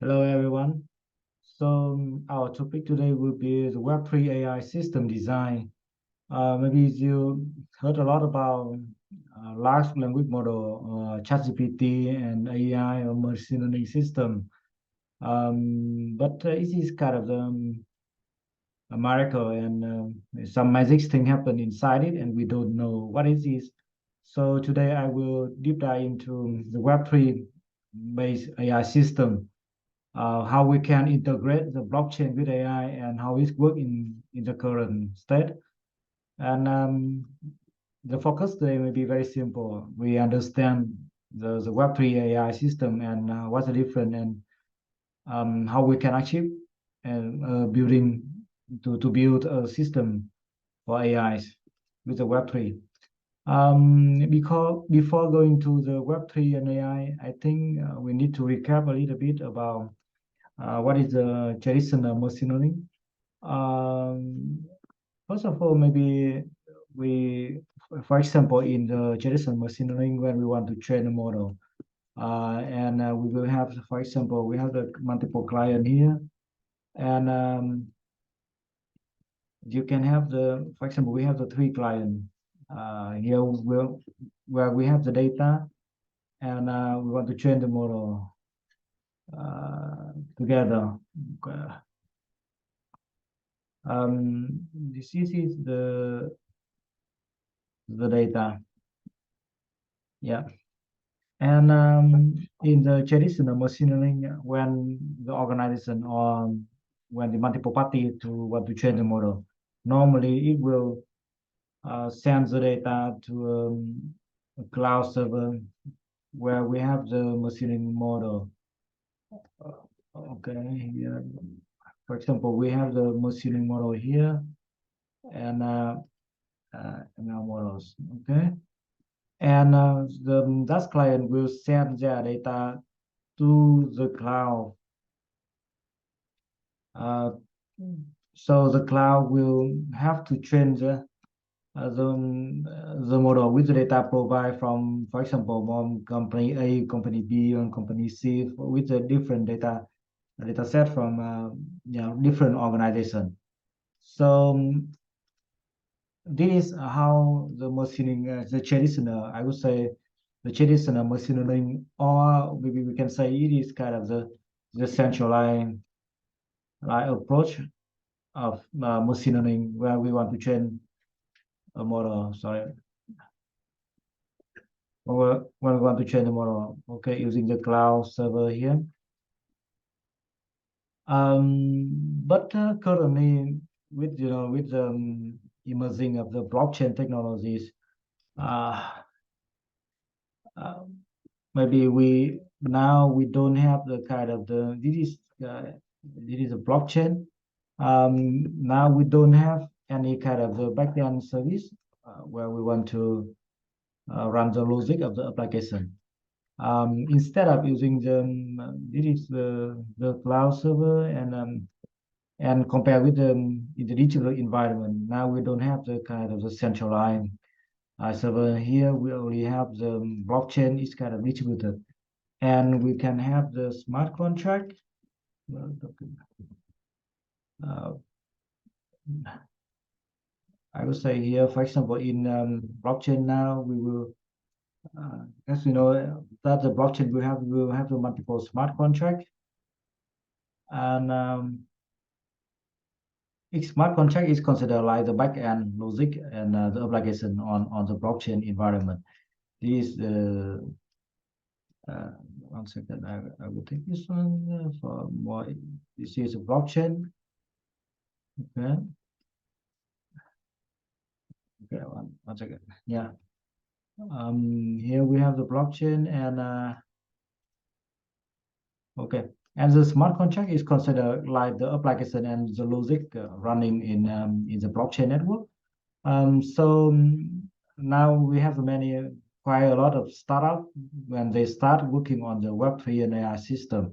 Hello, everyone. So our topic today will be the Web3 AI system design. Maybe you heard a lot about large language model, ChatGPT, and AI or machine learning system. But it is kind of a miracle, and some magic thing happen inside it, and we don't know what it is. So today I will deep dive into the Web3 based AI system, how we can integrate the blockchain with AI and how it works in the current state. And the focus today may be very simple. We understand the Web3 AI system and what's the difference and how we can achieve and building to build a system for AIs with the Web3. Because before going to the Web3 and AI, I think we need to recap a little bit about what is the traditional machine learning? Um, First of all, maybe for example, in the traditional machine learning, when we want to train a model, and we will have, for example, we have the multiple client here, and you can have for example, we have the three client here where we have the data, and we want to train the model together. This is the data. Yeah. And in the traditional machine learning, when the organization or when the multiple party to want to train the model, normally it will send the data to a cloud server where we have the machine learning model. Okay, here, for example, we have the machine learning model here and ML models. Okay. And the that client will send their data to the cloud. So the cloud will have to train the model with the data provided from, for example, from company A, company B, and company C with a different data set from different organization. So this is how the machining, the traditional, I would say, the traditional machine learning, or maybe we can say it is kind of the centralized approach of machine learning where we want to train a model. Sorry, or when we want to train the model. Okay, using the cloud server here. But currently, with the emerging of the blockchain technologies, uh, uh, maybe we don't have the kind of this is a blockchain. Now we don't have any kind of the backend service where we want to run the logic of the application. Instead of using this is the cloud server and compare with in the digital environment. Now we don't have the kind of the centralized server here. We only have the blockchain is kind of distributed, and we can have the smart contract. Uh, I would say here, for example, in blockchain now, we will, as we know, that the blockchain we will have the multiple smart contract, and each smart contract is considered like the backend logic and the application on the blockchain environment. This is the 1 second. I will take this one for more. This is a blockchain. Okay. Okay. One second. Yeah. Here we have the blockchain and okay. And the smart contract is considered like the application and the logic running in the blockchain network. So now we have quite a lot of startup when they start working on the Web3 and AI system.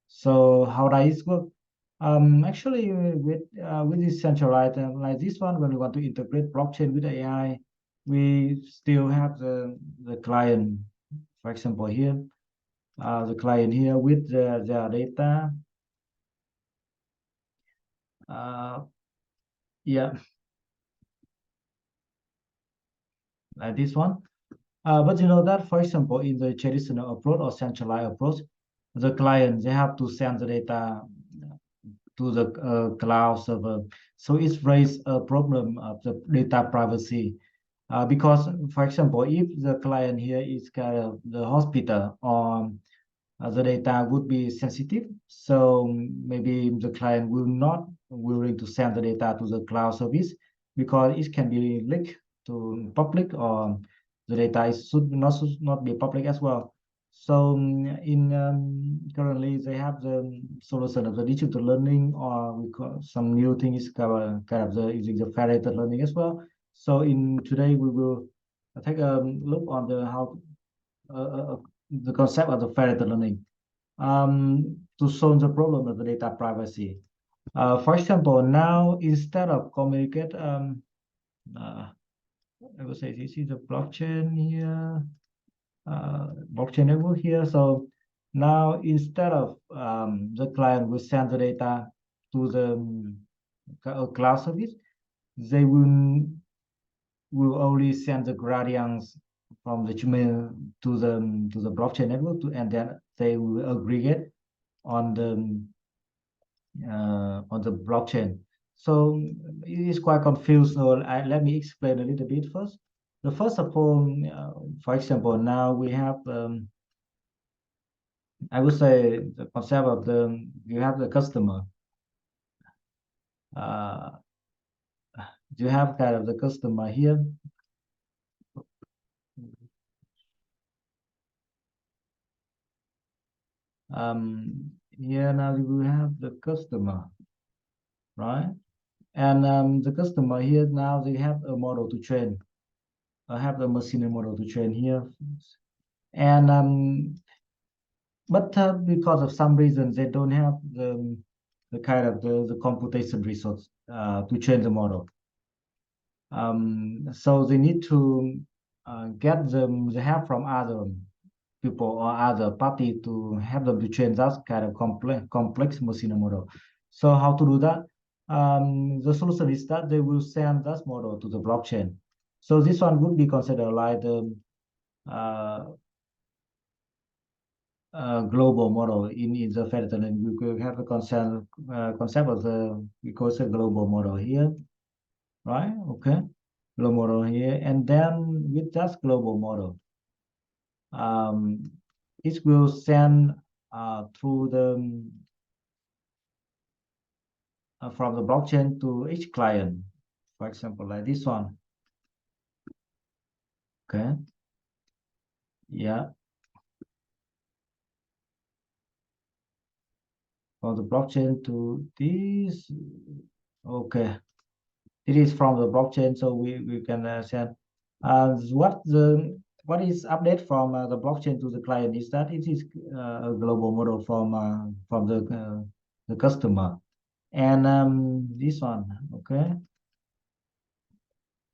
So how does it work? Actually, with this centralized like this one, when we want to integrate blockchain with AI, we still have the client, for example, here. the client here with their data. Yeah, like this one. But you know that, for example, in the traditional approach or centralized approach, the client they have to send the data to the cloud server. So it's raised a problem of the data privacy. Because, for example, if the client here is kind of the hospital or the data would be sensitive. So maybe the client will not willing to send the data to the cloud service because it can be leaked to public, or the data should not be public as well. So in currently they have the solution of the digital learning, or we call some new thing is kind of the using the federated learning as well. So in today we will take a look on the how the concept of the federated learning to solve the problem of the data privacy. For example, now instead of communicate, uh, I would say this is the blockchain here, blockchain network here. So now instead of the client will send the data to the cloud service, they will only send the gradients from the Gmail to the blockchain network, and then they will aggregate on the blockchain. So it is quite confused. So let me explain a little bit first. The first of all, for example, now we have I would say the concept of you have the customer. Uh, you have kind of the customer here. Here now we have the customer, right? And the customer here now they have a model to train. I have the machine model to train here, and but because of some reason they don't have the kind of the computation resource to train the model. So they need to get the help from other people or other party to help them to train that kind of complex machine model. So how to do that? The solution is that they will send that model to the blockchain. So this one would be considered like the uh, global model in the federal, and we could have a concept of the we call it a global model here, right? Okay, global model here, and then with that global model, um, it will send through the from the blockchain to each client, for example, like this one. Okay, yeah, from the blockchain to this. Okay, it is from the blockchain, so we can send. What is update from the blockchain to the client is that it is a global model from the customer, and this one. Okay,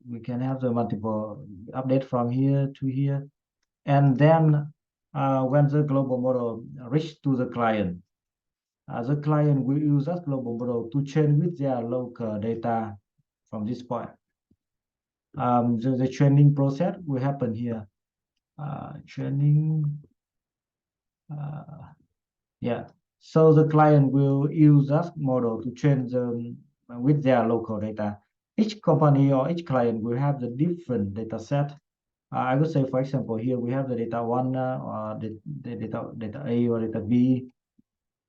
we can have the multiple update from here to here, and then when the global model reach to the client will use that global model to train with their local data from this point. The training process will happen here. Training, yeah. So the client will use that model to train them with their local data. Each company or each client will have the different data set. I would say, for example, here we have the data one, or the data A or data B.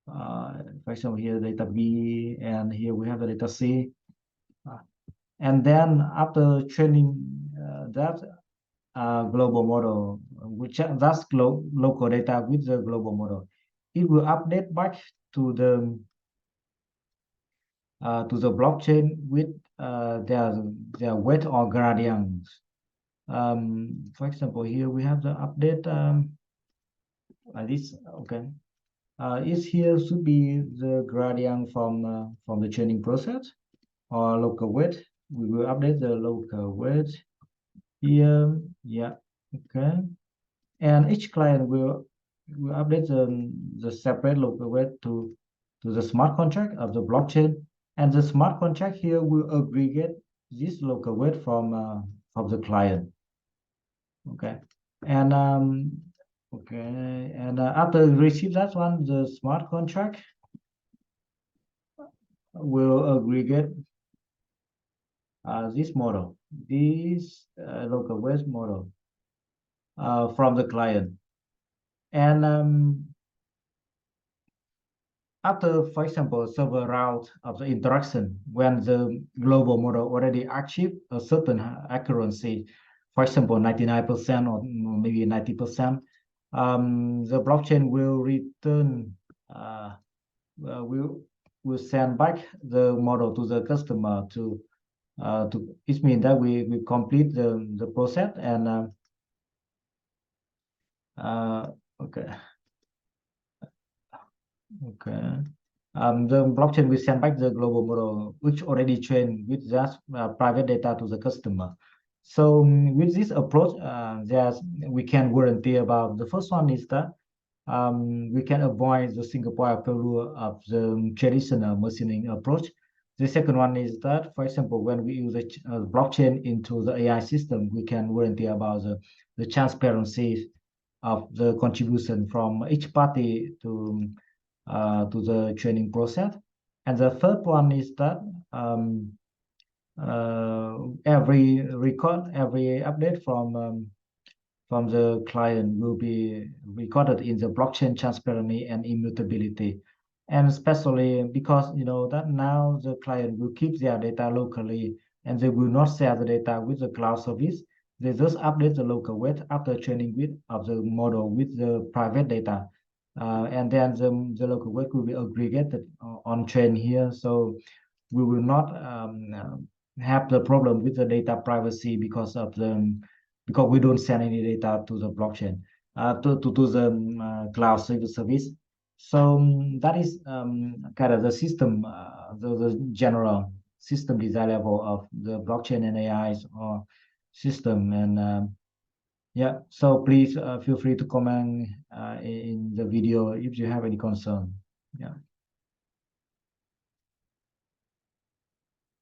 For example, here data B, and here we have the data C. And then after training that global model, which that's local data with the global model, it will update back to the blockchain with their weight or gradients. For example, here we have the update like this. Okay, is here should be the gradient from the training process or local weight. We will update the local weight here. Yeah. Okay. And each client will we update the separate local weight to the smart contract of the blockchain, and the smart contract here will aggregate this local weight from the client. Okay, and okay, and after receive that one, the smart contract will aggregate this model, this local weight model from the client, and after, for example, several rounds of the interaction, when the global model already achieved a certain accuracy, for example, 99% or maybe 90%, the blockchain will return, will send back the model to the customer to it means that we complete the process and okay. Okay. The blockchain will send back the global model, which already trained with just private data to the customer. So with this approach, there's we can guarantee about the first one is that we can avoid the single point of failure of the traditional machining approach. The second one is that, for example, when we use a blockchain into the AI system, we can guarantee about the transparency of the contribution from each party to the training process. And the third one is that every record, every update from the client will be recorded in the blockchain transparency and immutability. And especially because you know that now the client will keep their data locally and they will not share the data with the cloud service. They just update the local weight after training with of the model with the private data. And then the local weight will be aggregated on chain here. So we will not have the problem with the data privacy because we don't send any data to the blockchain to the cloud service. So that is kind of the system, the general system design level of the blockchain and AI's or system. And yeah, so please feel free to comment in the video if you have any concern. Yeah.